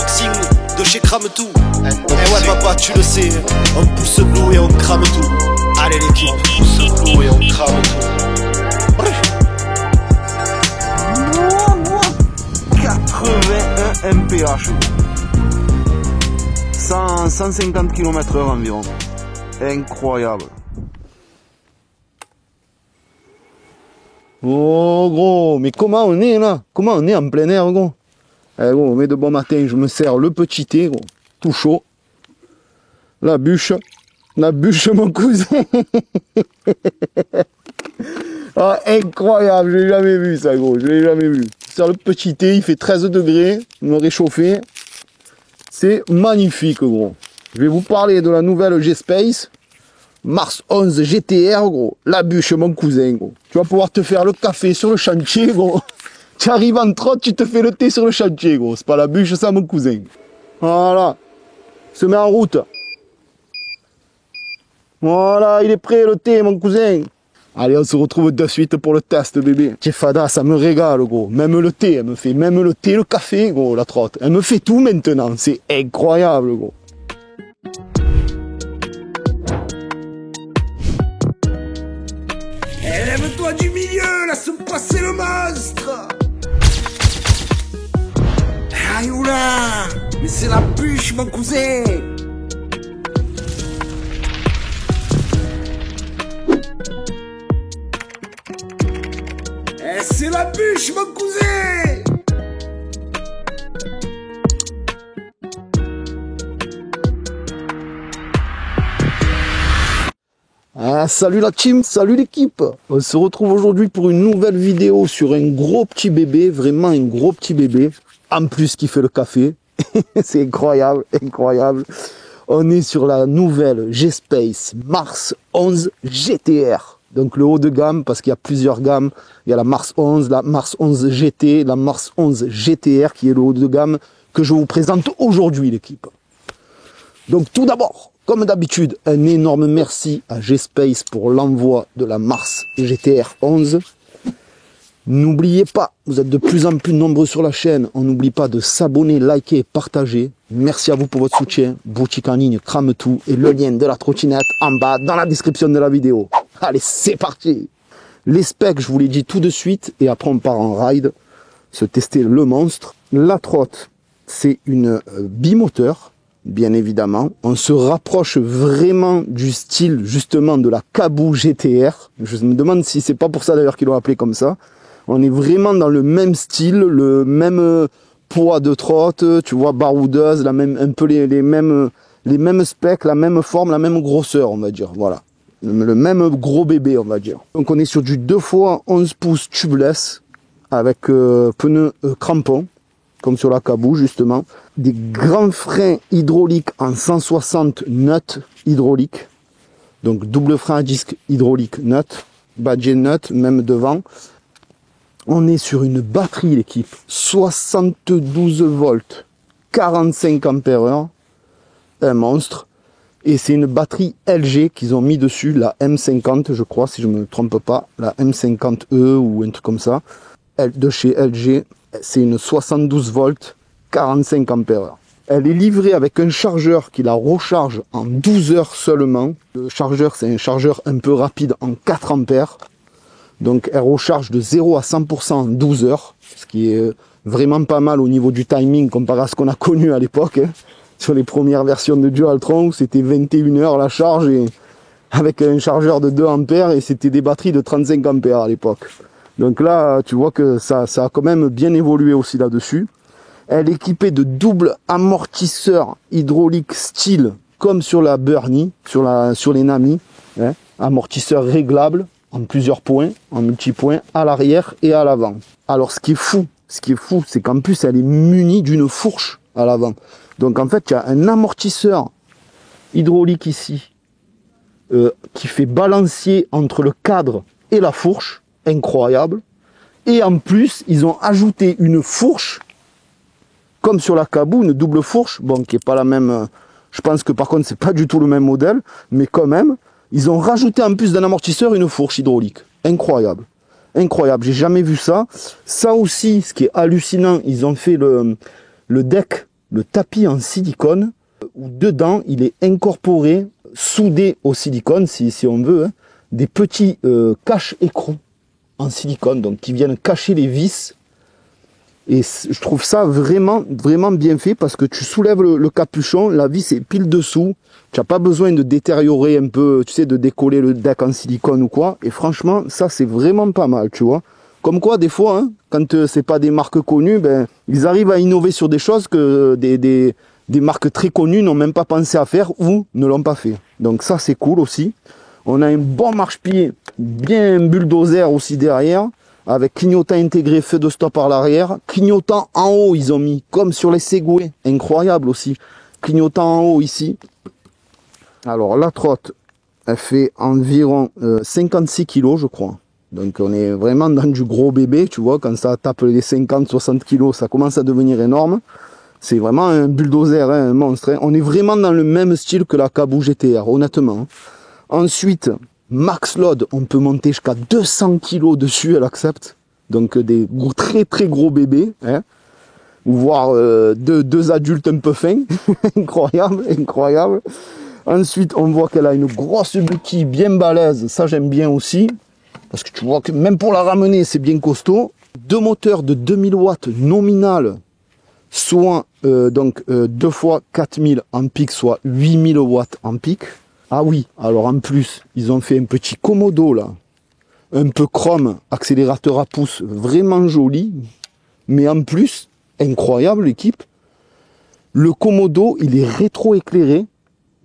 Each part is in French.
unboxing de chez Crame Tout. Eh ouais papa, tu le sais, on pousse l'eau et on crame tout. Allez l'équipe, on pousse l'eau et on crame tout. 81 mph, 150 km/h environ. Incroyable. Oh gros, mais comment on est là? Comment on est en plein air gros? Eh gros, on met de bon matin, je me sers le petit thé gros, tout chaud. La bûche mon cousin. Ah, incroyable, je l'ai jamais vu ça gros, je l'ai jamais vu. C'est le petit thé, il fait 13 degrés, me réchauffer. C'est magnifique gros. Je vais vous parler de la nouvelle G-Space Mars 11 GTR gros. La bûche mon cousin gros. Tu vas pouvoir te faire le café sur le chantier gros. Tu arrives en trotte, tu te fais le thé sur le chantier gros. C'est pas la bûche ça mon cousin. Voilà. Se met en route. Voilà, il est prêt le thé mon cousin. Allez, on se retrouve de suite pour le test, bébé. Fada, ça me régale, gros. Même le thé, elle me fait. Même le thé, le café, gros, la trotte. Elle me fait tout maintenant. C'est incroyable, gros. Élève-toi du milieu, laisse passer le monstre. Aïe, oula. Mais c'est la bûche, mon cousin. C'est la bûche, mon cousin! Ah, salut la team, salut l'équipe! On se retrouve aujourd'hui pour une nouvelle vidéo sur un gros petit bébé, vraiment un gros petit bébé. En plus qui fait le café. C'est incroyable, incroyable. On est sur la nouvelle G-Space Mars 11 GTR. Donc le haut de gamme, parce qu'il y a plusieurs gammes. Il y a la Mars 11, la Mars 11 GT, la Mars 11 GTR qui est le haut de gamme que je vous présente aujourd'hui l'équipe. Donc tout d'abord, comme d'habitude, un énorme merci à G-Space pour l'envoi de la Mars GTR 11. N'oubliez pas, vous êtes de plus en plus nombreux sur la chaîne, on n'oublie pas de s'abonner, liker et partager. Merci à vous pour votre soutien. Boutique en ligne, Crame Tout et le lien de la trottinette en bas dans la description de la vidéo. Allez, c'est parti! Les specs, je vous les dis tout de suite et après on part en ride, se tester le monstre. La trotte, c'est une bimoteur, bien évidemment. On se rapproche vraiment du style justement de la Caboo GTR. Je me demande si c'est pas pour ça d'ailleurs qu'ils l'ont appelé comme ça. On est vraiment dans le même style, le même poids de trotte, tu vois, baroudeuse, la même, un peu les mêmes specs, la même forme, la même grosseur, on va dire, voilà. Le même gros bébé, on va dire. Donc on est sur du 2x11 pouces tubeless, avec pneus crampons, comme sur la Caboo justement. Des grands freins hydrauliques en 160 nuts hydrauliques. Donc double frein à disque hydraulique nut, badge nut, même devant. On est sur une batterie, l'équipe, 72 volts, 45 ampères-heure, un monstre. Et c'est une batterie LG qu'ils ont mis dessus, la M50, je crois, si je ne me trompe pas, la M50E ou un truc comme ça, de chez LG. C'est une 72 volts, 45 ampères-heure. Elle est livrée avec un chargeur qui la recharge en 12 heures seulement. Le chargeur, c'est un chargeur un peu rapide en 4 ampères. Donc elle recharge de 0 à 100% en 12 heures, ce qui est vraiment pas mal au niveau du timing comparé à ce qu'on a connu à l'époque. Hein. Sur les premières versions de Dualtron, c'était 21 heures la charge et avec un chargeur de 2 ampères et c'était des batteries de 35 ampères à l'époque. Donc là, tu vois que ça a quand même bien évolué aussi là-dessus. Elle est équipée de double amortisseur hydraulique style comme sur la Burnie, sur les Nami. Hein. Amortisseur réglable en plusieurs points, en multipoints, à l'arrière et à l'avant. Alors ce qui est fou, c'est qu'en plus elle est munie d'une fourche à l'avant. Donc en fait, il y a un amortisseur hydraulique ici qui fait balancier entre le cadre et la fourche, incroyable. Et en plus, ils ont ajouté une fourche, comme sur la Caboo, une double fourche, bon, qui est pas la même. Je pense que par contre, c'est pas du tout le même modèle, mais quand même. Ils ont rajouté en plus d'un amortisseur une fourche hydraulique. Incroyable. Incroyable. J'ai jamais vu ça. Ça aussi, ce qui est hallucinant, ils ont fait le deck le tapis en silicone, où dedans, il est incorporé, soudé au silicone, si on veut, hein, des petits cache-écrous en silicone, donc qui viennent cacher les vis. Et je trouve ça vraiment, vraiment bien fait, parce que tu soulèves le capuchon, la vis est pile dessous, tu n'as pas besoin de détériorer un peu, tu sais, de décoller le deck en silicone ou quoi. Et franchement, ça c'est vraiment pas mal, tu vois. Comme quoi, des fois, hein, quand c'est pas des marques connues, ben, ils arrivent à innover sur des choses que des marques très connues n'ont même pas pensé à faire ou ne l'ont pas fait. Donc ça, c'est cool aussi. On a un bon marche-pied, bien bulldozer aussi derrière, avec clignotant intégré, feu de stop à l'arrière. Clignotant en haut, ils ont mis, comme sur les Segway. Incroyable aussi. Clignotant en haut ici. Alors la trotte, elle fait environ 56 kg, je crois. Donc on est vraiment dans du gros bébé, tu vois, quand ça tape les 50-60 kg, ça commence à devenir énorme. C'est vraiment un bulldozer, hein, un monstre. Hein. On est vraiment dans le même style que la Caboo GTR, honnêtement. Ensuite, max load, on peut monter jusqu'à 200 kg dessus, elle accepte. Donc des très très gros bébés, hein. Ou voire deux adultes un peu fins. Incroyable, incroyable. Ensuite, on voit qu'elle a une grosse béquille bien balèze, ça j'aime bien aussi. Parce que tu vois que même pour la ramener, c'est bien costaud. Deux moteurs de 2000 watts nominal, soit 2 fois 4000 en pic, soit 8000 watts en pic. Ah oui, alors en plus, ils ont fait un petit Komodo là, un peu chrome, accélérateur à pouce, vraiment joli. Mais en plus, incroyable l'équipe, le Komodo, il est rétro-éclairé.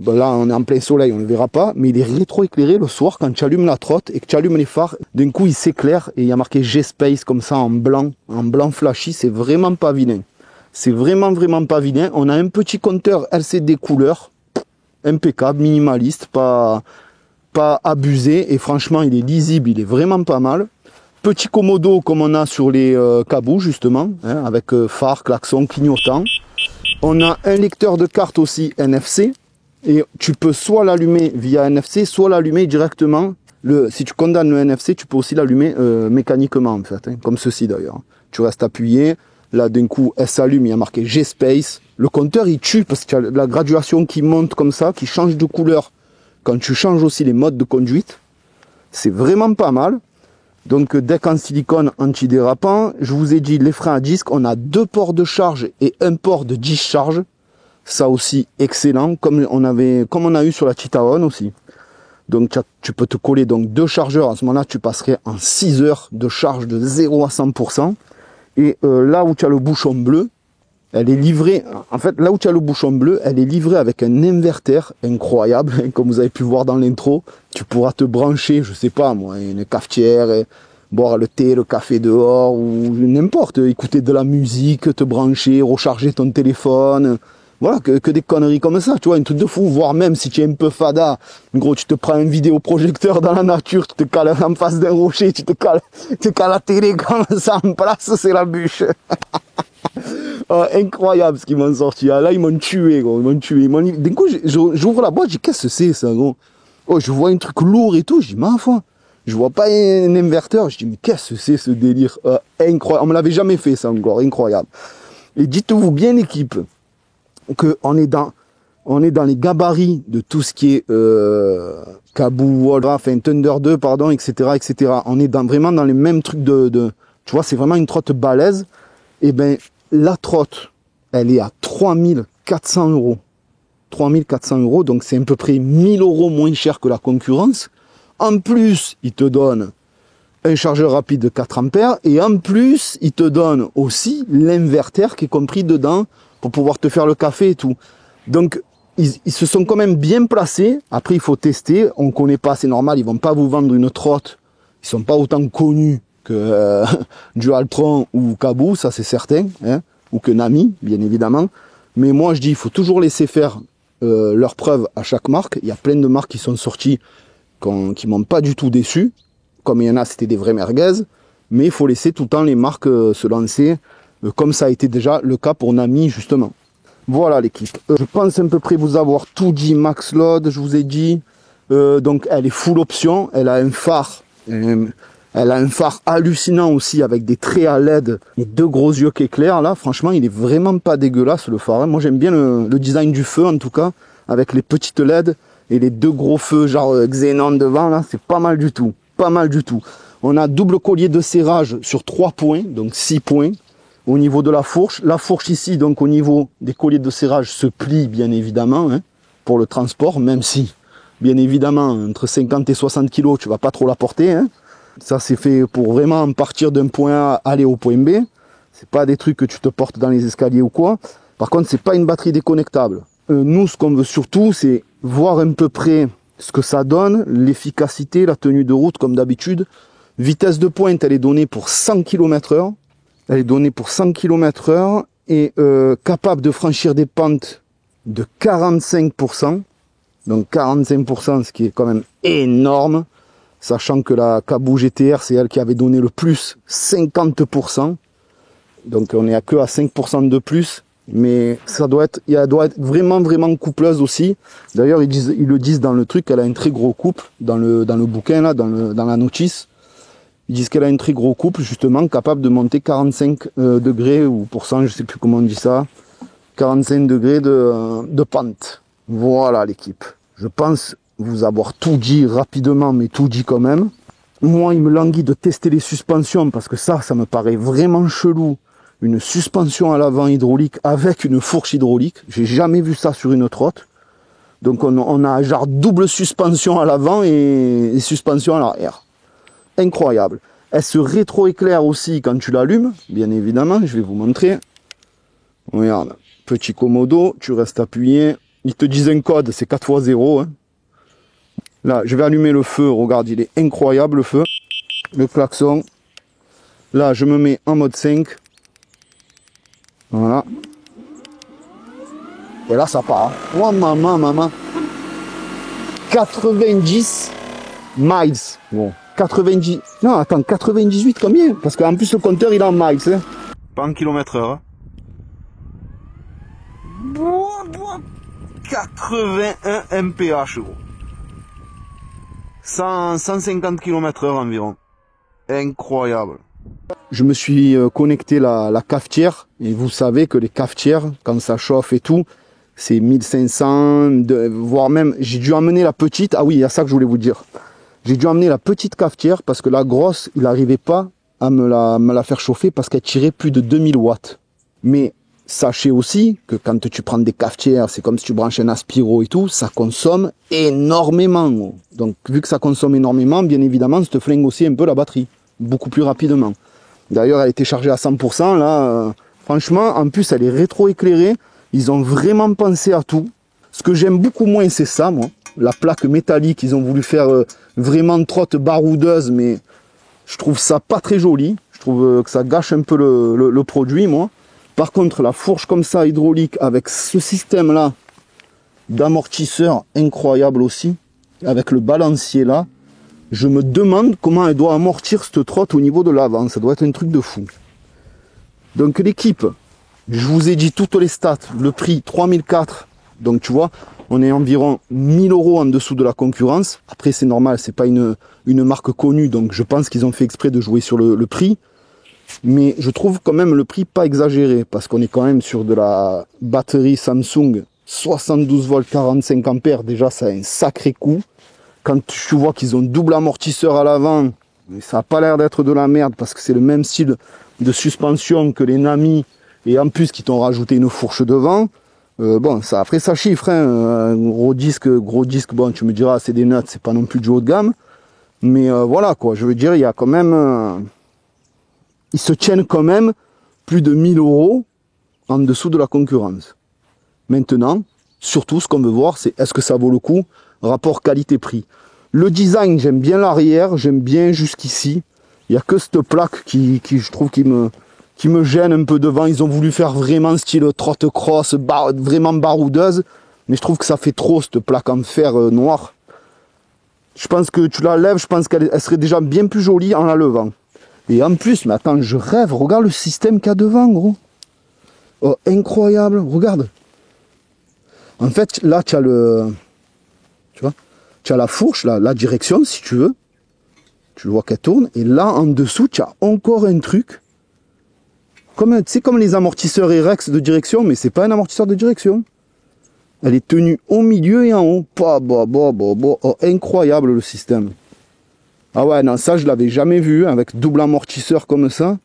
Ben là, on est en plein soleil, on ne le verra pas, mais il est rétro-éclairé le soir quand tu allumes la trotte et que tu allumes les phares. D'un coup, il s'éclaire et il y a marqué G-Space comme ça en blanc flashy. C'est vraiment pas vilain. C'est vraiment, vraiment pas vilain. On a un petit compteur LCD couleur, impeccable, minimaliste, pas abusé. Et franchement, il est lisible, il est vraiment pas mal. Petit Komodo comme on a sur les Caboo, justement, hein, avec phare, klaxon, clignotant. On a un lecteur de carte aussi NFC. Et tu peux soit l'allumer via NFC, soit l'allumer directement. Si tu condamnes le NFC, tu peux aussi l'allumer mécaniquement, en fait, hein, comme ceci d'ailleurs. Tu restes appuyé, là d'un coup, elle s'allume, il y a marqué G-Space. Le compteur, il tue parce qu'il y a la graduation qui monte comme ça, qui change de couleur. Quand tu changes aussi les modes de conduite, c'est vraiment pas mal. Donc, deck en silicone antidérapant. Je vous ai dit, les freins à disque, on a 2 ports de charge et un port de discharge. Ça aussi, excellent, comme on a eu sur la Titaon aussi. Donc, tu peux te coller donc 2 chargeurs. À ce moment-là, tu passerais en 6 heures de charge de 0 à 100%. Et là où tu as le bouchon bleu, elle est livrée... En fait, là où tu as le bouchon bleu, elle est livrée avec un inverteur incroyable. Comme vous avez pu voir dans l'intro, tu pourras te brancher, je sais pas moi, une cafetière, et boire le thé, le café dehors, ou n'importe. Écouter de la musique, te brancher, recharger ton téléphone... Voilà, que des conneries comme ça, tu vois, un truc de fou, voire même si tu es un peu fada, gros, tu te prends un vidéoprojecteur dans la nature, tu te cales en face d'un rocher, tu te cales la télé comme ça en place, c'est la bûche. Oh, incroyable ce qu'ils m'ont sorti, ah, là ils m'ont tué, gros, ils m'ont tué. D'un coup, j'ouvre la boîte, je dis, qu'est-ce que c'est ça, gros? Oh, je vois un truc lourd et tout, je dis, ma foi, je vois pas un inverteur, je dis, mais qu'est-ce que c'est ce délire? Incroyable, on me l'avait jamais fait ça encore, incroyable. Et dites-vous bien l'équipe, qu'on est dans les gabarits de tout ce qui est Caboo, enfin Thunder 2, pardon, etc., etc. On est vraiment dans les mêmes trucs tu vois, c'est vraiment une trotte balèze. Et ben, la trotte, elle est à 3400 €. 3400 €, donc c'est à peu près 1000 € moins cher que la concurrence. En plus, il te donne un chargeur rapide de 4 ampères et en plus, il te donne aussi l'inverteur qui est compris dedans pour pouvoir te faire le café et tout. Donc, ils se sont quand même bien placés. Après, il faut tester. On ne connaît pas, c'est normal. Ils vont pas vous vendre une trotte. Ils sont pas autant connus que Dualtron ou Caboo, ça c'est certain. Hein, ou que Nami, bien évidemment. Mais moi, je dis, il faut toujours laisser faire leurs preuves à chaque marque. Il y a plein de marques qui sont sorties qui m'ont pas du tout déçu. Comme il y en a, c'était des vrais merguez. Mais il faut laisser tout le temps les marques se lancer. Comme ça a été déjà le cas pour Nami, justement. Voilà l'équipe. Je pense à peu près vous avoir tout dit. Max load, je vous ai dit. Donc elle est full option. Elle a un phare. Elle Elle a un phare hallucinant aussi avec des traits à LED et deux gros yeux qui éclairent là. Franchement, il est vraiment pas dégueulasse le phare. Moi, j'aime bien le design du feu en tout cas, avec les petites LED et les deux gros feux genre xénon devant là. C'est pas mal du tout. Pas mal du tout. On a double collier de serrage sur 3 points, donc 6 points au niveau de la fourche. La fourche ici, donc au niveau des colliers de serrage, se plie bien évidemment hein, pour le transport, même si, bien évidemment, entre 50 et 60 kg, tu vas pas trop la porter. Hein. Ça, c'est fait pour vraiment partir d'un point A, aller au point B. C'est pas des trucs que tu te portes dans les escaliers ou quoi. Par contre, c'est pas une batterie déconnectable. Nous, ce qu'on veut surtout, c'est voir un peu près ce que ça donne, l'efficacité, la tenue de route, comme d'habitude. Vitesse de pointe, elle est donnée pour 100 km/h. Elle est donnée pour 100 km/h et capable de franchir des pentes de 45%. Donc 45%, ce qui est quand même énorme. Sachant que la Caboo GTR, c'est elle qui avait donné le plus, 50%. Donc on est à que à 5% de plus. Mais ça doit être, elle doit être vraiment, vraiment coupleuse aussi. D'ailleurs, ils le disent dans le truc, elle a un très gros couple, dans le bouquin, là, dans la notice. Ils disent qu'elle a un très gros couple, justement, capable de monter 45 degrés, ou pourcent, je sais plus comment on dit ça, 45 degrés de pente. Voilà l'équipe. Je pense vous avoir tout dit rapidement, mais tout dit quand même. Moi, il me languit de tester les suspensions, parce que ça me paraît vraiment chelou. Une suspension à l'avant hydraulique avec une fourche hydraulique. J'ai jamais vu ça sur une trotte. Donc on a genre double suspension à l'avant et suspension à l'arrière. Incroyable. Elle se rétroéclaire aussi quand tu l'allumes, bien évidemment, je vais vous montrer. Regarde, petit commodo, tu restes appuyé. Ils te disent un code, c'est 4x0. Hein. Là, je vais allumer le feu, regarde, il est incroyable le feu. Le klaxon. Là, je me mets en mode 5. Voilà. Et là, ça part. Oh, maman. 90 miles. Bon. 90. Non, attends, 98 combien? Parce qu'en plus, le compteur, il est en miles. Hein. Pas en km/h. 81 mph, gros. 150 km/h environ. Incroyable. Je me suis connecté la cafetière. Et vous savez que les cafetières, quand ça chauffe et tout, c'est 1500, voire même... J'ai dû emmener la petite. Ah oui, il y a ça que je voulais vous dire. J'ai dû emmener la petite cafetière parce que la grosse, il n'arrivait pas à me la faire chauffer parce qu'elle tirait plus de 2000 watts. Mais sachez aussi que quand tu prends des cafetières, c'est comme si tu branches un aspiro et tout, ça consomme énormément. Donc vu que ça consomme énormément, bien évidemment, ça te flingue aussi un peu la batterie, beaucoup plus rapidement. D'ailleurs, elle était chargée à 100%, là, franchement, en plus, elle est rétro-éclairée. Ils ont vraiment pensé à tout. Ce que j'aime beaucoup moins, c'est ça, moi. La plaque métallique, ils ont voulu faire vraiment trotte baroudeuse, mais je trouve ça pas très joli. Je trouve que ça gâche un peu le produit, moi. Par contre, la fourche comme ça, hydraulique, avec ce système-là d'amortisseur incroyable aussi, avec le balancier là, je me demande comment elle doit amortir cette trotte au niveau de l'avant. Ça doit être un truc de fou. Donc l'équipe, je vous ai dit toutes les stats. Le prix, 3004. Donc tu vois, on est environ 1000 € en dessous de la concurrence. Après, c'est normal, c'est pas une marque connue. Donc je pense qu'ils ont fait exprès de jouer sur le prix. Mais je trouve quand même le prix pas exagéré. Parce qu'on est quand même sur de la batterie Samsung 72 volts 45 ampères. Déjà, ça a un sacré coup. Quand tu vois qu'ils ont double amortisseur à l'avant, ça n'a pas l'air d'être de la merde parce que c'est le même style de suspension que les Nami et en plus qu'ils t'ont rajouté une fourche devant. Bon, ça après ça chiffre, hein, gros disque, bon tu me diras c'est des nuts, c'est pas non plus du haut de gamme. Mais voilà quoi, je veux dire, il y a quand même... ils se tiennent quand même plus de 1000 € en dessous de la concurrence. Maintenant, surtout ce qu'on veut voir, c'est est-ce que ça vaut le coup, rapport qualité-prix. Le design, j'aime bien l'arrière, j'aime bien jusqu'ici. Il n'y a que cette plaque qui je trouve qui me gêne un peu devant. Ils ont voulu faire vraiment style trotte cross, vraiment baroudeuse. Mais je trouve que ça fait trop cette plaque en fer noir. Je pense que tu la lèves, je pense qu'elle serait déjà bien plus jolie en la levant. Et en plus, mais attends, je rêve, regarde le système qu'il y a devant, gros. Oh, incroyable, regarde. En fait, là, tu as le... Tu vois, tu as la fourche, la direction, si tu veux. Tu vois qu'elle tourne. Et là, en dessous, tu as encore un truc. Comme, tu sais, comme les amortisseurs Rex de direction, mais c'est pas un amortisseur de direction. Elle est tenue au milieu et en haut. Oh, incroyable le système. Ah ouais, non, ça je l'avais jamais vu, avec double amortisseur comme ça.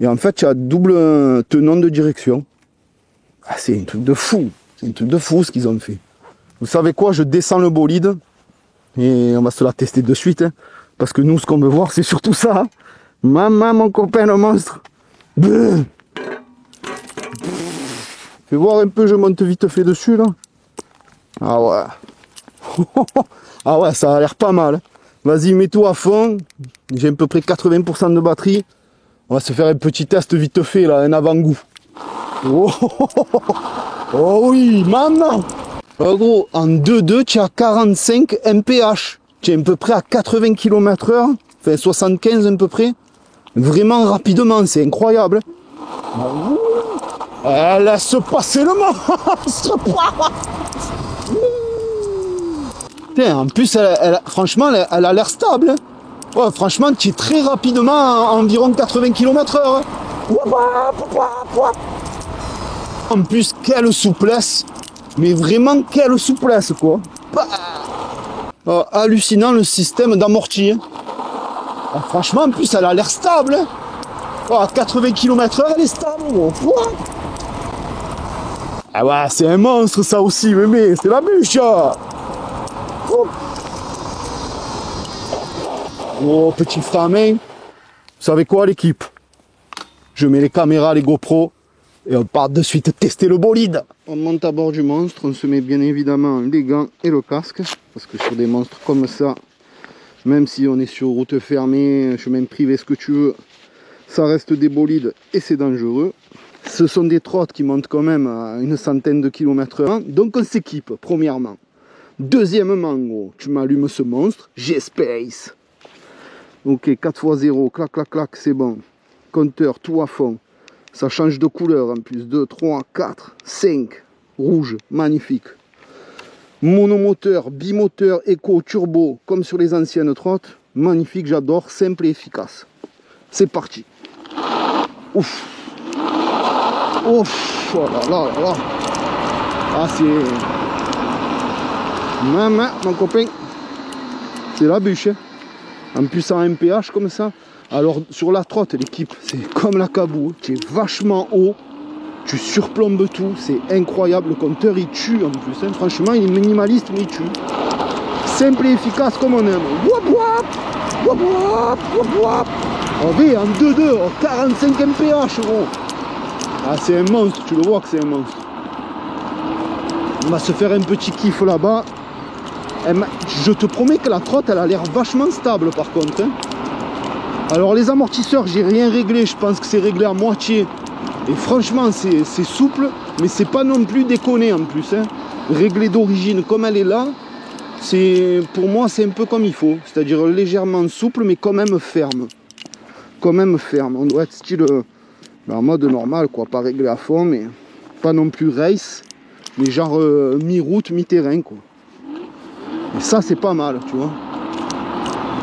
Et en fait, tu as double tenant de direction. Ah, c'est un truc de fou. C'est un truc de fou ce qu'ils ont fait. Vous savez quoi, je descends le bolide. Et on va se la tester de suite. Hein, parce que nous, ce qu'on veut voir, c'est surtout ça. Hein. Maman, mon copain, le monstre. Bleu. Fais voir un peu, je monte vite fait dessus là. Ah ouais. Ah ouais, ça a l'air pas mal. Vas-y, mets tout à fond. J'ai à peu près 80% de batterie. On va se faire un petit test vite fait là, un avant-goût. Oh, oui, maman. En gros, en 2.2, tu as 45 mph. Tu es à peu près à 80 km/h. Enfin, 75 à peu près. Vraiment rapidement, c'est incroyable. Laisse passer le monstre. Putain, en plus, franchement, elle a l'air stable. Hein. Ouais, franchement, tu es très rapidement à environ 80 km/h. En plus, quelle souplesse. Mais vraiment, quelle souplesse, quoi. Hallucinant le système d'amorti. Hein. Franchement, en plus, elle a l'air stable. Hein. À 80 km/h, elle est stable. Ah ouais, c'est un monstre, ça aussi, mais c'est la bûche. Oh, petit frein à main. Vous savez quoi, l'équipe? Je mets les caméras, les GoPro, et on part de suite tester le bolide. On monte à bord du monstre, on se met bien évidemment les gants et le casque, parce que sur des monstres comme ça, même si on est sur route fermée, chemin privé, ce que tu veux, ça reste des bolides et c'est dangereux. Ce sont des trottes qui montent quand même à une centaine de km/h, donc on s'équipe, premièrement. Deuxièmement, gros, tu m'allumes ce monstre, G-Space. Ok, 4x0, clac, clac, clac, c'est bon. Compteur, tout à fond. Ça change de couleur en plus. 2, 3, 4, 5. Rouge, magnifique. Monomoteur, bimoteur, éco, turbo, comme sur les anciennes trottes. Magnifique, j'adore, simple et efficace. C'est parti. Ouf. Ouf. Oh là là là là. Ah, c'est... Maman, mon copain. C'est la bûche. Hein. En plus en mph comme ça. Alors sur la trotte, l'équipe, c'est comme la cabou. Tu es vachement haut. Tu surplombes tout. C'est incroyable. Le compteur, il tue en plus. Hein. Franchement, il est minimaliste, mais il tue. Simple et efficace comme on aime. Wap wap. Wap wap. Wap wap. On est en 2.2. 45 mph, gros. Ah, c'est un monstre. Tu le vois que c'est un monstre. On va se faire un petit kiff là-bas. Je te promets que la trotte, elle a l'air vachement stable par contre. Hein. Alors les amortisseurs, j'ai rien réglé. Je pense que c'est réglé à moitié. Et franchement, c'est souple. Mais c'est pas non plus déconné en plus. Hein. Réglé d'origine comme elle est là. Pour moi, c'est un peu comme il faut. C'est-à-dire légèrement souple, mais quand même ferme. Quand même ferme. On doit être style en mode normal, quoi. Pas réglé à fond, mais pas non plus race. Mais genre mi-route, mi-terrain, quoi. Et ça, c'est pas mal, tu vois.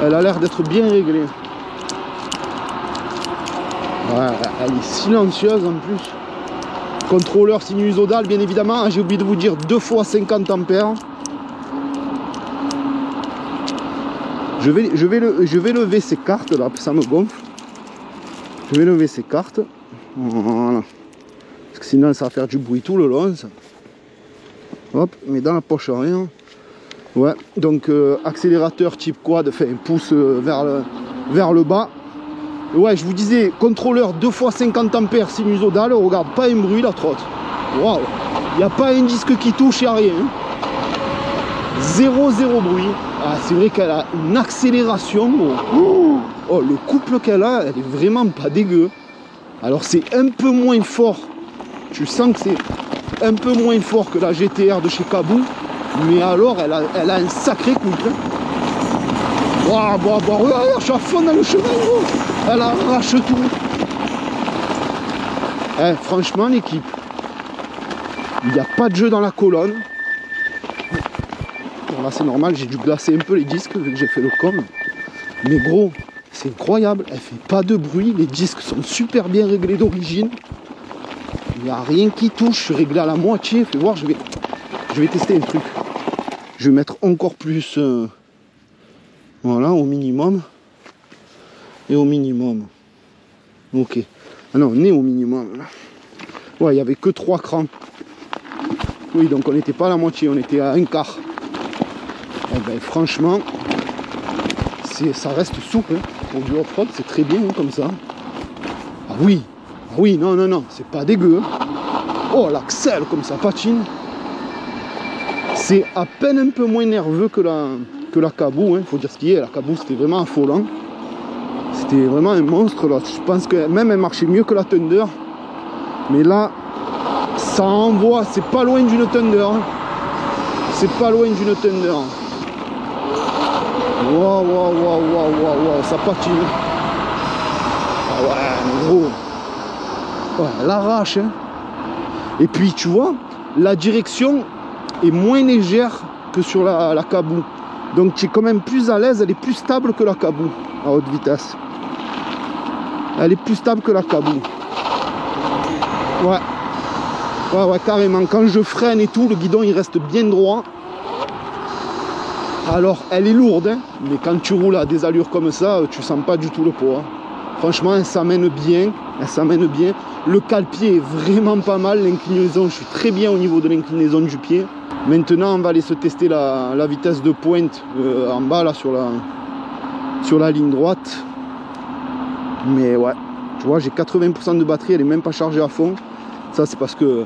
Elle a l'air d'être bien réglée. Ouais, elle est silencieuse en plus. Contrôleur sinusoïdal, bien évidemment. J'ai oublié de vous dire 2 fois 50 ampères. Je vais lever ces cartes là, ça me gonfle. Je vais lever ces cartes. Voilà. Parce que sinon, ça va faire du bruit tout le long. Ça. Hop, mais dans la poche rien. Ouais, donc accélérateur type quad, fait pouce vers le bas. Ouais, je vous disais, contrôleur 2 fois 50 ampères sinusoïdal, regarde, pas un bruit la trotte. Waouh, il n'y a pas un disque qui touche, il n'y a rien. Zéro bruit. Ah, c'est vrai qu'elle a une accélération. Oh, le couple qu'elle a, elle est vraiment pas dégueu. Alors c'est un peu moins fort. Tu sens que c'est un peu moins fort que la GTR de chez Cabou. Mais alors, elle a un sacré couple. Regarde, je suis à fond dans le chemin, gros. Elle arrache tout. Eh, franchement, l'équipe, il n'y a pas de jeu dans la colonne. Bon, là, c'est normal, j'ai dû glacer un peu les disques vu que j'ai fait le com. Mais gros, c'est incroyable, elle fait pas de bruit, les disques sont super bien réglés d'origine. Il n'y a rien qui touche, je suis réglé à la moitié. Fais voir, je vais tester un truc. Je vais mettre encore plus, voilà, au minimum. Et au minimum. Ok. Ah non, on est au minimum là. Ouais, il n'y avait que 3 crans. Oui, donc on n'était pas à la moitié, on était à un quart. Et ben franchement, ça reste souple. Hein. Pour du off-road, c'est très bien hein, comme ça. Ah oui, non, c'est pas dégueu. Hein. Oh, l'axel comme ça patine. C'est à peine un peu moins nerveux que la Caboo. Hein. Faut dire ce qui est, la Caboo c'était vraiment affolant. C'était vraiment un monstre là. Je pense que même elle marchait mieux que la Thunder. Mais là, ça envoie, c'est pas loin d'une Thunder. Hein. C'est pas loin d'une Thunder. Waouh, ça patine. Ah ouais, gros. Ouais, elle arrache. Hein. Et puis tu vois, la direction est moins légère que sur la Caboo. Donc tu es quand même plus à l'aise, elle est plus stable que la Caboo à haute vitesse. Elle est plus stable que la Caboo. Ouais, carrément. Quand je freine et tout, le guidon il reste bien droit. Alors, elle est lourde, hein, mais quand tu roules à des allures comme ça, tu sens pas du tout le poids. Franchement, elle s'amène bien. Le cale-pied est vraiment pas mal. L'inclinaison, je suis très bien au niveau de l'inclinaison du pied. Maintenant, on va aller se tester la vitesse de pointe en bas, là, sur la ligne droite. Mais ouais, tu vois, j'ai 80% de batterie, elle est même pas chargée à fond. Ça, c'est parce que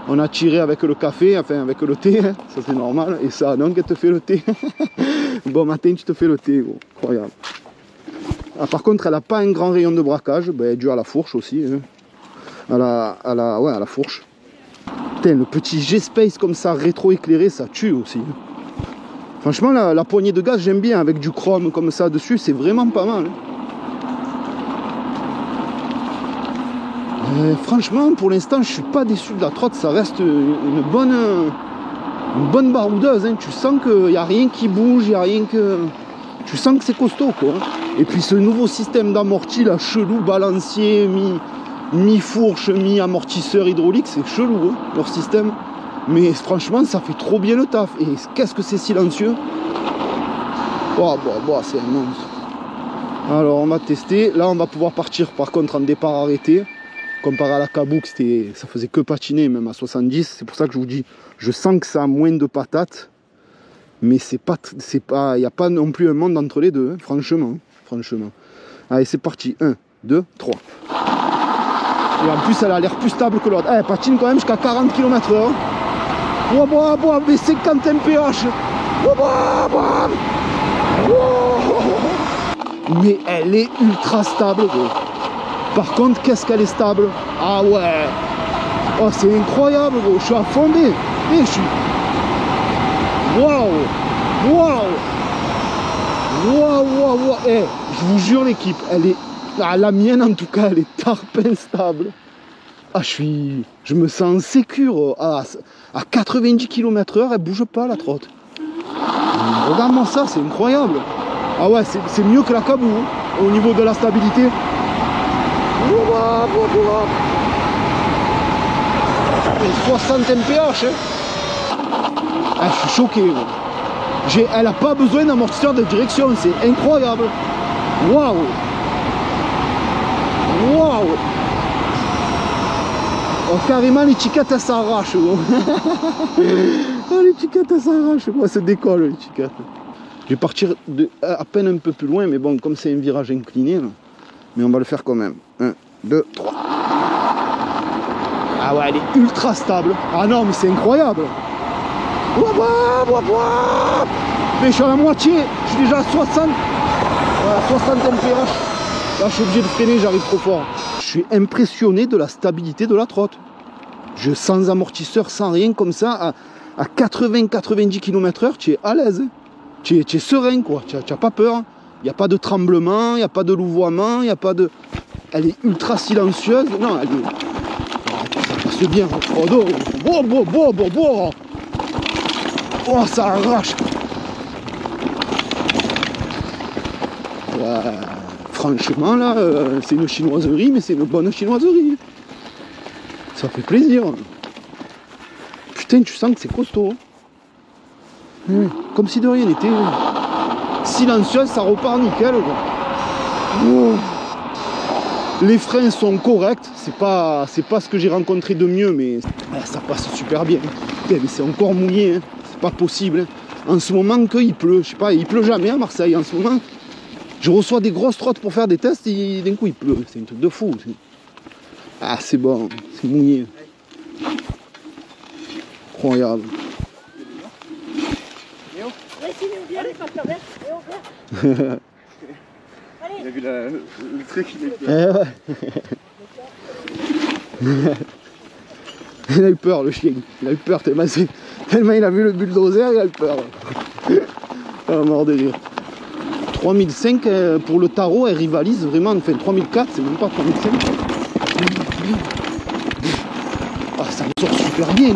on a tiré avec le café, enfin avec le thé, hein. Ça c'est normal. Et ça, donc elle te fait le thé. Bon matin, tu te fais le thé, gros. Incroyable. Ah, par contre, elle n'a pas un grand rayon de braquage, ben, dû à la fourche aussi. Hein. À la fourche. Putain, le petit G-Space comme ça, rétro-éclairé, ça tue aussi. Franchement, la poignée de gaz, j'aime bien, avec du chrome comme ça dessus, c'est vraiment pas mal. Hein. Franchement, pour l'instant, je suis pas déçu de la trotte. Ça reste une bonne baroudeuse. Hein. Tu sens qu'il n'y a rien qui bouge, il y a rien que... Tu sens que c'est costaud, quoi. Et puis ce nouveau système d'amorti, là, chelou, balancier, mi-fourche, mi-amortisseur hydraulique, c'est chelou, hein, leur système. Mais franchement, ça fait trop bien le taf. Et qu'est-ce que c'est silencieux. Oh, c'est un monstre. Alors, on va tester. Là, on va pouvoir partir, par contre, en départ arrêté. Comparé à la Caboo, ça faisait que patiner, même à 70. C'est pour ça que je vous dis, je sens que ça a moins de patates. Mais il n'y a pas non plus un monde entre les deux, hein, franchement. Allez, c'est parti. 1, 2, 3. Et en plus, elle a l'air plus stable que l'autre. Elle patine quand même jusqu'à 40 km/h. Mais 50 mph. Mais elle est ultra stable, gros. Par contre, qu'est-ce qu'elle est stable. Ah ouais. Oh, c'est incroyable, gros. Je suis à fonder. Et je suis... Waouh. Eh, je vous jure, l'équipe, elle est... la mienne, en tout cas, elle est tarpin stable. Ah, je me sens sécure. À 90 km/h, elle bouge pas, la trotte. Regarde-moi ça, c'est incroyable. Ah ouais, c'est mieux que la Caboo, hein, au niveau de la stabilité. 60 mph. Hein. Ah, je suis choqué. Elle n'a pas besoin d'amortisseur de direction, c'est incroyable. Waouh. Oh, carrément, l'étiquette, elle s'arrache. Oh, l'étiquette, elle s'arrache. Moi, ça décolle, l'étiquette. Je vais partir à peine un peu plus loin, mais bon, comme c'est un virage incliné, là, mais on va le faire quand même. 1, 2, 3. Ah ouais, elle est ultra stable. Ah non, mais c'est incroyable. Mais je suis à la moitié. Je suis déjà à 60. Voilà, 60 mph. Là, je suis obligé de freiner, j'arrive trop fort. Je suis impressionné de la stabilité de la trotte. Sans amortisseur, sans rien, comme ça, à 80-90 km/h, tu es à l'aise. Tu es serein, quoi. Tu n'as pas peur. Il n'y a pas de tremblement, il n'y a pas de louvoiement, il n'y a pas de... Elle est ultra silencieuse. Non, elle est... Ça passe bien. Oh, ça arrache. Franchement là, c'est une chinoiserie, mais c'est une bonne chinoiserie. Ça fait plaisir. Putain, tu sens que c'est costaud. Comme si de rien n'était. Silencieuse, ça repart nickel. Les freins sont corrects, c'est pas ce que j'ai rencontré de mieux, mais ça passe super bien. Putain, mais c'est encore mouillé, hein. C'est pas possible. Hein. En ce moment qu'il pleut, je sais pas, il pleut jamais à Marseille en ce moment. Je reçois des grosses trottes pour faire des tests et d'un coup il pleut. C'est un truc de fou. Ah, c'est bon, c'est mouillé. Incroyable. Il a vu le truc, il est Il a eu peur, le chien. Il a eu peur tellement il a vu le bulldozer, il a eu peur. Ah, mort de rire. 3005 pour le tarot, elle rivalise vraiment. Enfin, 3004, c'est même pas 3005. Ah, ça me sort super bien.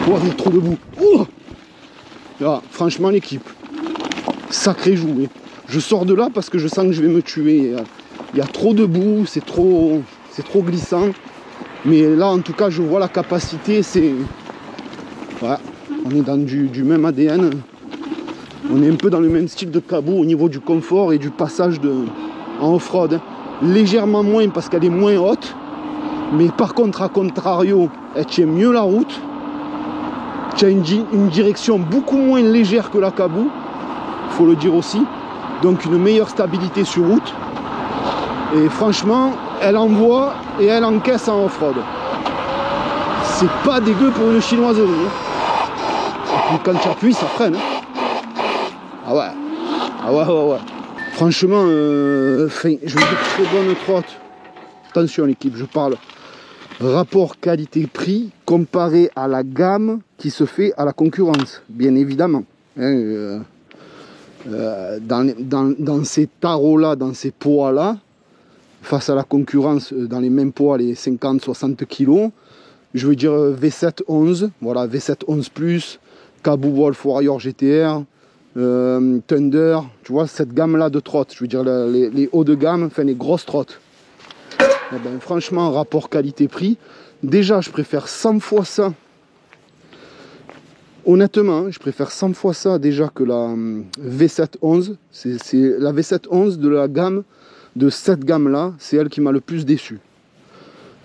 Oh, il est trop debout. Oh, là, franchement, l'équipe, sacré jouet. Je sors de là parce que je sens que je vais me tuer. Il y a trop de boue, c'est trop glissant. Mais là, en tout cas, je vois la capacité. C'est, ouais, on est dans du même ADN. On est un peu dans le même style de cabot au niveau du confort et du passage en off-road. Légèrement moins parce qu'elle est moins haute. Mais par contre, à contrario, elle tient mieux la route. Tu as une direction beaucoup moins légère que la cabot, il faut le dire aussi. Donc une meilleure stabilité sur route. Et franchement, elle envoie et elle encaisse en off-road. C'est pas dégueu pour une chinoiserie. Hein. Et puis quand tu appuies, ça freine. Hein. Ah ouais. Ah ouais. Franchement, je vais dire très bonne trotte. Attention l'équipe, je parle rapport qualité-prix comparé à la gamme qui se fait à la concurrence, bien évidemment. Dans ces tarots-là, dans ces poids-là, face à la concurrence, dans les mêmes poids, les 50-60 kg, je veux dire V7-11, voilà, V7-11+, Cabot Wolf Warrior GTR, Thunder, tu vois, cette gamme-là de trottes, je veux dire les hauts de gamme, enfin les grosses trottes. Eh ben, franchement, rapport qualité-prix, déjà je préfère 100 fois ça. Honnêtement, je préfère 100 fois ça déjà que la V711. C'est la V711 de la gamme, de cette gamme-là, c'est elle qui m'a le plus déçu.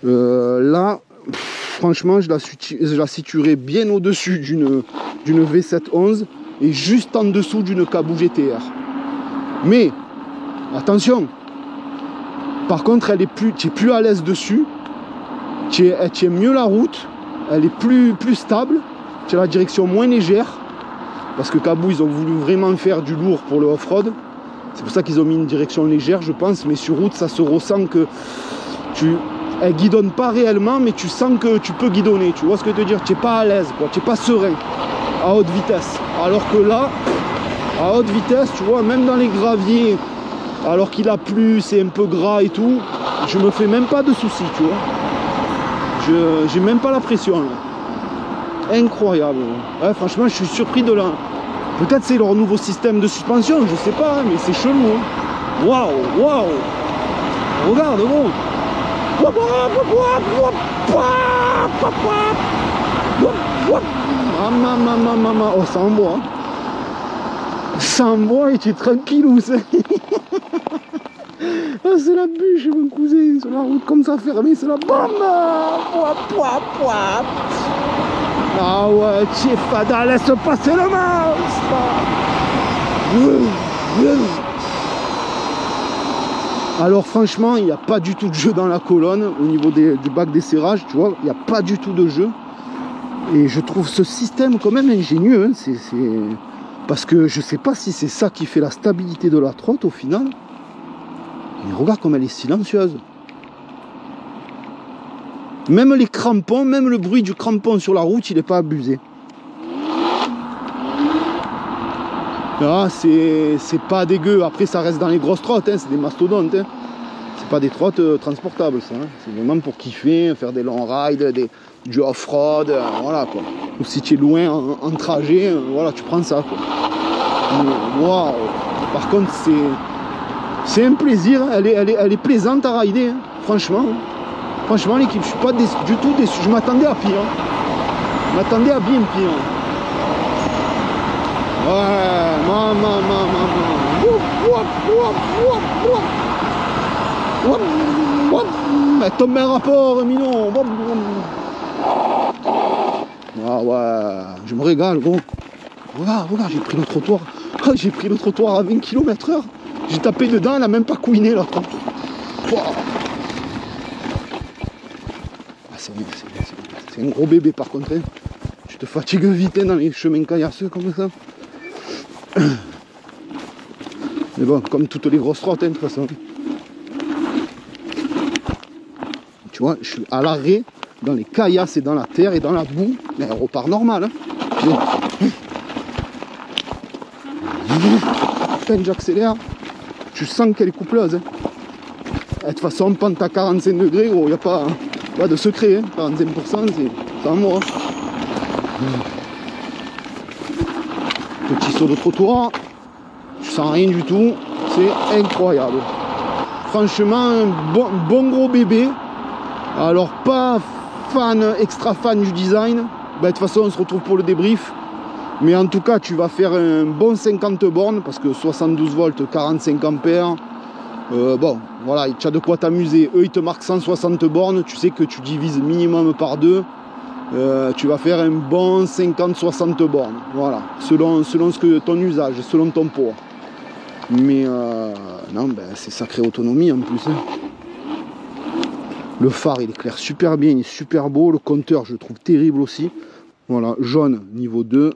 Là, franchement, je la situerai bien au-dessus d'une V711 et juste en dessous d'une Cabot GTR. Mais, attention, par contre, tu es plus à l'aise dessus, tu es mieux la route, elle est plus stable, tu as la direction moins légère, parce que Cabot, ils ont voulu vraiment faire du lourd pour le off-road. C'est pour ça qu'ils ont mis une direction légère, je pense, mais sur route, ça se ressent que elle guidonne pas réellement, mais tu sens que tu peux guidonner, tu vois ce que je veux dire, tu n'es pas à l'aise, tu n'es pas serein à haute vitesse. Alors que là, à haute vitesse, tu vois, même dans les graviers, alors qu'il a plu, c'est un peu gras et tout, je me fais même pas de soucis, tu vois. J'ai même pas la pression, là. Incroyable. Ouais, franchement, je suis surpris de là. Peut-être c'est leur nouveau système de suspension, je sais pas, mais c'est chelou. Hein. Waouh. Regarde, gros. Maman. Oh, ça envoie. Hein. Ça envoie et tu es tranquillou. Ah, c'est la bûche, mon cousin, sur la route comme ça fermée, c'est la bombe. Ah ouais, Tchefada, laisse passer le monstre. Alors franchement, il n'y a pas du tout de jeu dans la colonne, au niveau du bac d'esserrage, tu vois, il n'y a pas du tout de jeu. Et je trouve ce système quand même ingénieux, hein. Parce que je sais pas si c'est ça qui fait la stabilité de la trotte au final. Mais regarde comme elle est silencieuse. Même les crampons, même le bruit du crampon sur la route, il n'est pas abusé. Ah, c'est pas dégueu. Après, ça reste dans les grosses trottes, hein, c'est des mastodontes. Hein. C'est pas des trottes transportables, ça. Hein. C'est vraiment pour kiffer, faire des longs rides, du off-road, voilà quoi. Ou si tu es loin en trajet, voilà, tu prends ça quoi. Mais, wow. Par contre, c'est un plaisir, elle est plaisante à rider, hein. Franchement. Franchement, l'équipe, je suis pas du tout déçu. Je m'attendais à pire. Hein. Je m'attendais à bien pire. Ouais, maman. Tombe un rapport, Minon. Ah ouais, je me régale, gros. Regarde, j'ai pris le trottoir. Ah, j'ai pris le trottoir à 20 km/h. J'ai tapé dedans, elle a même pas couiné là. Wow. Ah, c'est bien. C'est un gros bébé par contre. Hein. Tu te fatigues vite hein, dans les chemins caillasseux comme ça. Mais bon, comme toutes les grosses trottes, hein, de toute façon. Tu vois, je suis à l'arrêt dans les caillasses et dans la terre et dans la boue. Mais elle repart normal. Hein. À peine j'accélère, tu sens qu'elle est coupleuse. Hein. De toute façon, pente à 45 degrés, il n'y a pas de secret. Hein. 45%, c'est en mort. Hein. Petit saut de trottoir, je sens rien du tout, c'est incroyable. Franchement, un bon gros bébé. Alors pas extra fan du design, de toute façon on se retrouve pour le débrief. Mais en tout cas tu vas faire un bon 50 bornes parce que 72 volts, 45 ampères. Bon voilà, tu as de quoi t'amuser. Eux ils te marquent 160 bornes, tu sais que tu divises minimum par 2. Tu vas faire un bon 50-60 bornes, voilà, selon ce que ton usage, selon ton poids. Mais non, ben, c'est sacrée autonomie en plus. Hein. Le phare il éclaire super bien, il est super beau. Le compteur je le trouve terrible aussi. Voilà, jaune niveau 2,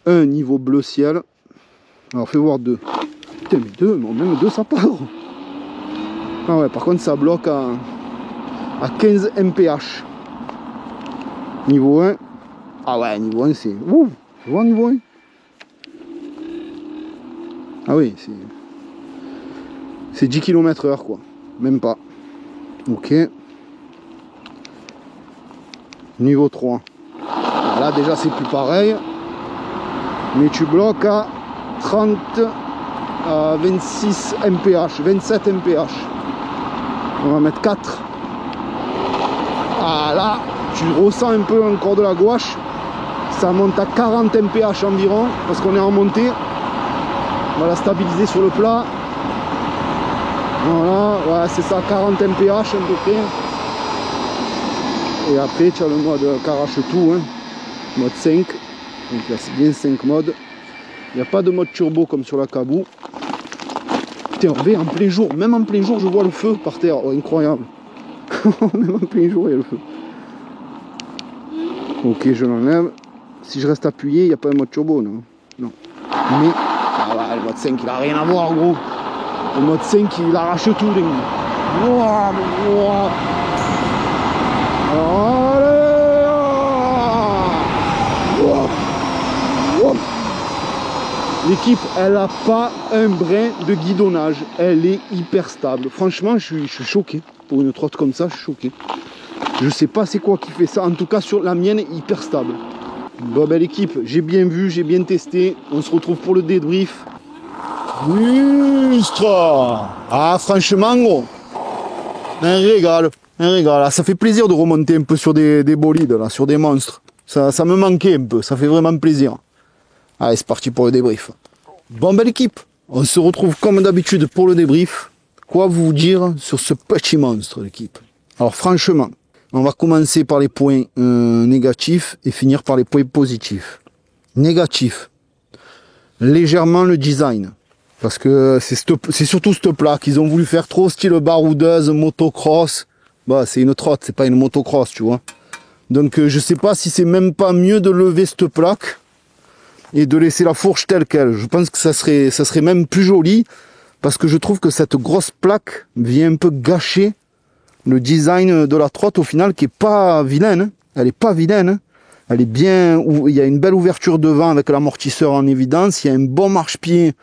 un niveau bleu ciel. Alors fais voir 2. Putain mais 2, même 2 ça part. Ah ouais, par contre ça bloque à 15 mph. Niveau 1. Ah ouais, niveau 1 c'est... Ouh, tu vois niveau 1. Ah oui, c'est 10 km/h quoi. Même pas. Ok. Niveau 3. Alors là déjà c'est plus pareil. Mais tu bloques à 30 à 26 mph, 27 mph. On va mettre 4. Ah là, tu ressens un peu encore de la gouache. Ça monte à 40 mph environ parce qu'on est en montée. On va la stabiliser sur le plat. Voilà, ouais, c'est ça, 40 mph à peu près. Et après tu as le mode carache tout, hein. Mode 5. Donc là c'est bien 5 modes. Il n'y a pas de mode turbo comme sur la Caboo. Putain, en plein jour, même en plein jour je vois le feu par terre, oh, incroyable. Même en plein jour il y a le feu. Ok, je l'enlève. Si je reste appuyé, il n'y a pas de mode turbo, non. Non. Mais, ah ouais, le mode 5 il n'a rien à voir gros. Le mode 5 il arrache tout les gars. Wow. L'équipe, elle n'a pas un brin de guidonnage. Elle est hyper stable. Franchement, je suis choqué. Pour une trotte comme ça, je suis choqué. Je sais pas c'est quoi qui fait ça. En tout cas, sur la mienne, hyper stable. Bon, ben l'équipe, j'ai bien vu, j'ai bien testé. On se retrouve pour le débrief. Lustre. Ah, franchement, gros. Un régal. Un régal. Ah, ça fait plaisir de remonter un peu sur des bolides, là, sur des monstres. Ça me manquait un peu. Ça fait vraiment plaisir. Allez, c'est parti pour le débrief. Bon, ben l'équipe, on se retrouve comme d'habitude pour le débrief. Quoi vous dire sur ce petit monstre, l'équipe? Alors franchement, on va commencer par les points négatifs et finir par les points positifs. Négatif, légèrement le design. Parce que c'est surtout cette plaque. Ils ont voulu faire trop style baroudeuse, motocross. Bah, c'est une trotte, c'est pas une motocross, tu vois. Donc je sais pas si c'est même pas mieux de lever cette plaque et de laisser la fourche telle qu'elle. Je pense que ça serait même plus joli, parce que je trouve que cette grosse plaque vient un peu gâcher le design de la trotte au final, qui est pas vilaine. Hein. Elle est pas vilaine. Hein. Elle est bien. Il y a une belle ouverture devant avec l'amortisseur en évidence. Il y a un bon marchepied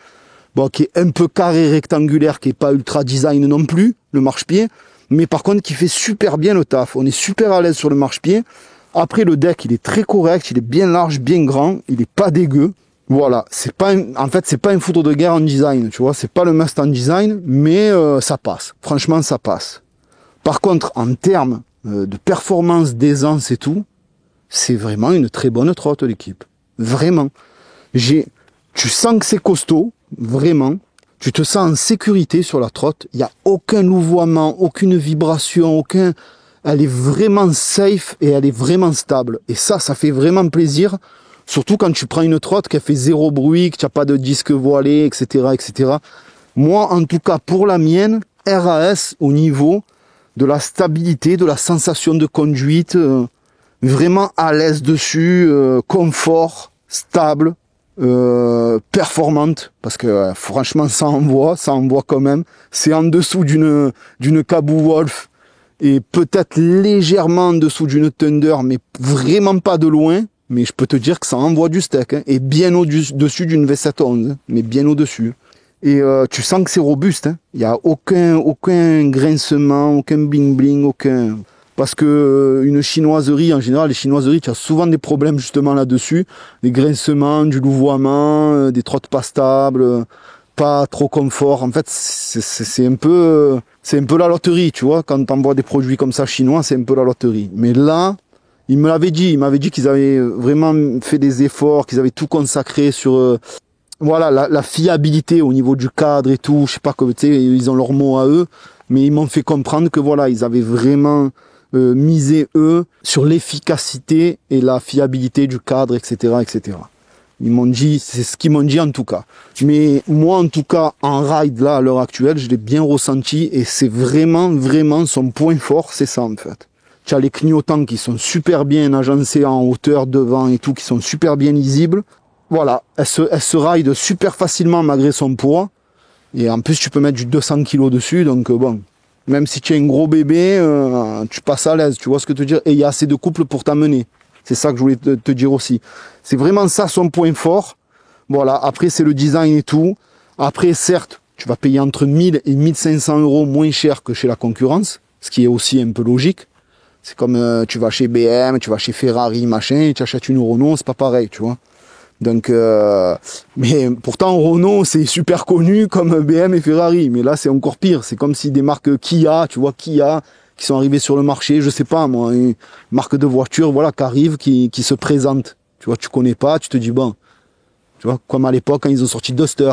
bon, qui est un peu carré, rectangulaire, qui est pas ultra design non plus, le marchepied, mais par contre qui fait super bien le taf. On est super à l'aise sur le marchepied. Après, le deck, il est très correct, il est bien large, bien grand, il est pas dégueu. Voilà, c'est pas en fait, c'est pas un foudre de guerre en design, tu vois, c'est pas le must en design, mais ça passe. Franchement, ça passe. Par contre, en termes de performance, d'aisance et tout, c'est vraiment une très bonne trotte, l'équipe. Vraiment. Tu sens que c'est costaud, vraiment. Tu te sens en sécurité sur la trotte. Il n'y a aucun louvoiement, aucune vibration, Elle est vraiment safe et elle est vraiment stable. Et ça fait vraiment plaisir. Surtout quand tu prends une trotte qui a fait zéro bruit, que tu n'as pas de disque voilé, etc., etc. Moi, en tout cas, pour la mienne, RAS au niveau de la stabilité, de la sensation de conduite, vraiment à l'aise dessus, confort, stable, performante, parce que franchement ça envoie quand même. C'est en dessous d'une Caboo Wolf et peut-être légèrement en dessous d'une Thunder, mais vraiment pas de loin. Mais je peux te dire que ça envoie du steak, hein, et bien au-dessus d'une V711, hein, mais bien au-dessus. Et tu sens que c'est robuste, hein. Il y a aucun grincement, aucun bling bling, aucun. Parce que une chinoiserie, en général, les chinoiseries, tu as souvent des problèmes justement là-dessus. Des grincements, du louvoiement, des trottes pas stables, pas trop confort. En fait, c'est un peu la loterie, tu vois. Quand t'envoies des produits comme ça chinois, c'est un peu la loterie. Mais là, il m'avait dit qu'ils avaient vraiment fait des efforts, qu'ils avaient tout consacré sur voilà la fiabilité au niveau du cadre et tout. Je sais pas, tu sais, ils ont leur mot à eux, mais ils m'ont fait comprendre que voilà, ils avaient vraiment miser eux sur l'efficacité et la fiabilité du cadre, etc., etc. Ils m'ont dit, c'est ce qu'ils m'ont dit en tout cas. Mais moi, en tout cas, en ride là à l'heure actuelle, je l'ai bien ressenti et c'est vraiment son point fort, c'est ça en fait. Tu as les clignotants qui sont super bien agencés en hauteur devant et tout, qui sont super bien lisibles. Voilà, elle se ride super facilement malgré son poids. Et en plus, tu peux mettre du 200 kg dessus, donc bon. Même si tu es un gros bébé, tu passes à l'aise, tu vois ce que je veux dire. Et il y a assez de couple pour t'amener. C'est ça que je voulais te dire aussi. C'est vraiment ça son point fort. Voilà, après c'est le design et tout. Après, certes, tu vas payer entre 1000 et 1500 euros moins cher que chez la concurrence, ce qui est aussi un peu logique. C'est comme tu vas chez BM, tu vas chez Ferrari, machin, et tu achètes une Renault, c'est pas pareil, tu vois. Donc, mais pourtant Renault c'est super connu comme BM et Ferrari, mais là c'est encore pire. C'est comme si des marques Kia, tu vois, Kia qui sont arrivées sur le marché, je sais pas moi, une marque de voiture, voilà, qui arrive, qui se présente. Tu vois, tu connais pas, tu te dis bon, tu vois, comme à l'époque quand ils ont sorti Duster,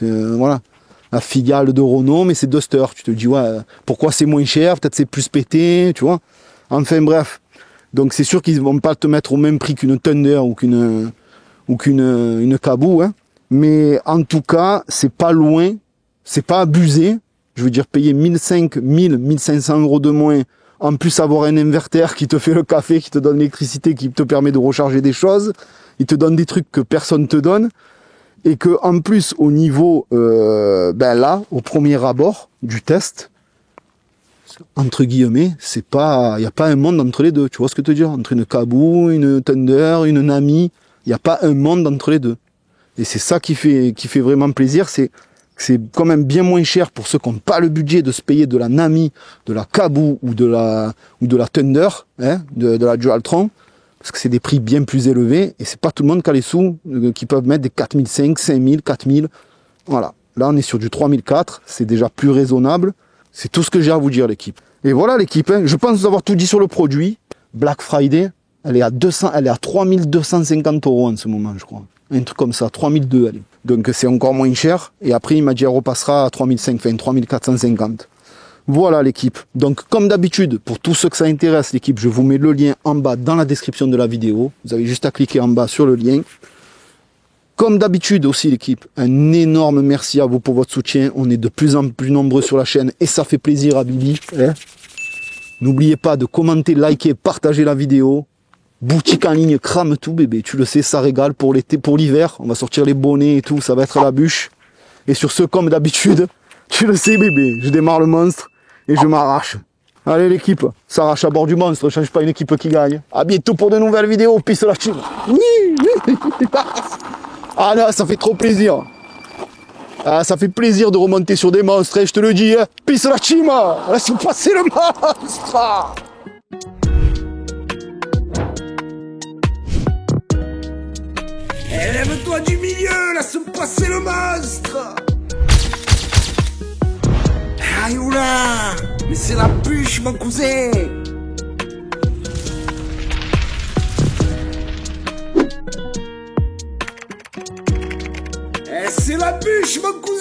voilà, la filiale de Renault, mais c'est Duster. Tu te dis ouais, pourquoi c'est moins cher, peut-être c'est plus pété, tu vois. Enfin bref, donc c'est sûr qu'ils vont pas te mettre au même prix qu'une Thunder ou qu'une Caboo, hein. Mais en tout cas, c'est pas loin, c'est pas abusé. Je veux dire, payer 1500 euros de moins, en plus avoir un inverter qui te fait le café, qui te donne l'électricité, qui te permet de recharger des choses, il te donne des trucs que personne te donne, et que en plus au niveau, ben là, au premier abord du test, entre guillemets, c'est pas, il y a pas un monde entre les deux. Tu vois ce que je veux dire, entre une Caboo, une Thunder, une Nami. Il n'y a pas un monde entre les deux. Et c'est ça qui fait vraiment plaisir, c'est quand même bien moins cher pour ceux qui n'ont pas le budget de se payer de la Nami, de la Caboo ou de la Thunder, hein, de la Dualtron, parce que c'est des prix bien plus élevés, et c'est pas tout le monde qui a les sous, qui peuvent mettre des 4500, 5000, 4000. Voilà. Là, on est sur du 3004, c'est déjà plus raisonnable. C'est tout ce que j'ai à vous dire, l'équipe. Et voilà, l'équipe, hein. Je pense vous avoir tout dit sur le produit. Black Friday. Elle est à 3250 euros en ce moment, je crois. Un truc comme ça, 3002, allez. Donc c'est encore moins cher. Et après, il m'a dit, elle repassera à 3500, enfin 3450. Voilà l'équipe. Donc comme d'habitude, pour tous ceux que ça intéresse, l'équipe, je vous mets le lien en bas dans la description de la vidéo. Vous avez juste à cliquer en bas sur le lien. Comme d'habitude aussi l'équipe, un énorme merci à vous pour votre soutien. On est de plus en plus nombreux sur la chaîne et ça fait plaisir à Billy. Hein. N'oubliez pas de commenter, liker, partager la vidéo. Boutique en ligne, crame tout bébé, tu le sais, ça régale pour l'été, pour l'hiver, on va sortir les bonnets et tout, ça va être la bûche. Et sur ce, comme d'habitude, tu le sais bébé, je démarre le monstre et je m'arrache. Allez l'équipe, s'arrache à bord du monstre, change pas une équipe qui gagne. À bientôt pour de nouvelles vidéos, peace la team. Oui. Ah là, ça fait trop plaisir. Ah, ça fait plaisir de remonter sur des monstres, je te le dis. Hein. Peace la team. Laisse passer le monstre. Lève-toi du milieu, laisse passer le monstre. Aïe oula, mais c'est la bûche mon cousin. C'est la bûche mon cousin.